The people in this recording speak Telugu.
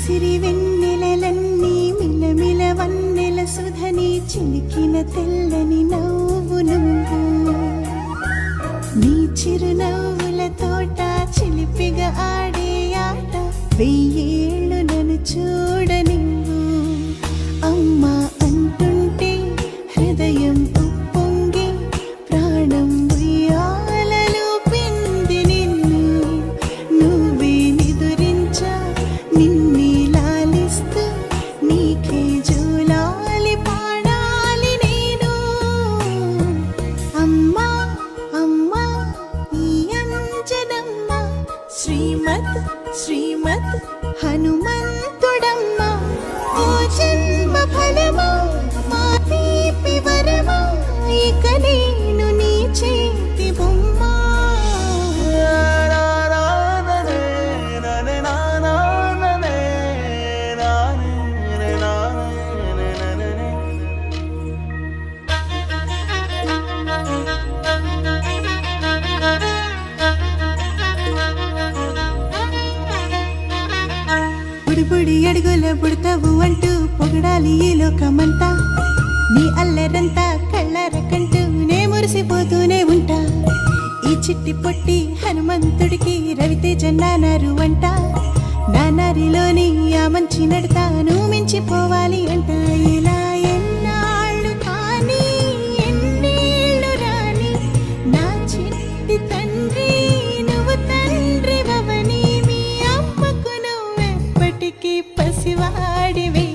ముసిరి వెన్నెలలన్నీ మిలమిల వన్నెల సుధని చిలికిన తెల్లని నవ్వు నువ్వు నీ చిరునవ్వుల తోట చిలిపిగా ఆడే ఆట వెయ్యేళ్ళు నన్ను చూడనివ్వు అమ్మా అంటుంటే హృదయం ఉప్పొంగి ప్రాణం ఉయ్యాలలో పిండి నిన్ను నువ్వే నిదురించా నిన్నే లాలిస్తూ నీకే జూలాలి పాడాలి నేను అమ్మా అమ్మా ఈ అంజనమ్మ శ్రీమత్ శ్రీమత్ హనుమంతుడమ్మ ఓ జన్మ ఫలమా మా తీపి వరమా ఇక నేను నీ చేతి బొమ్మ బుడిబుడి అడుగుల బుడతావు అంటూ పొగడాలి ఈ లోకమంతా నీ అల్లరంతా కళ్ళారకంటూ నే మురిసిపోతూనే ఉంటా ఈ చిట్టి పొట్టి హనుమంతుడికి రవితేజ నానారు అంట నానారిలోని ఆ మంచి నడతాను మించిపోవాలి అంట ఇలా ఎన్నాళ్ళు కానీ ఎన్నేళ్ళు రాని నా చిట్టి తండ్రి నువ్వు తండ్రి వవని మీ అమ్మకు నువ్వెప్పటికీ పసివాడివే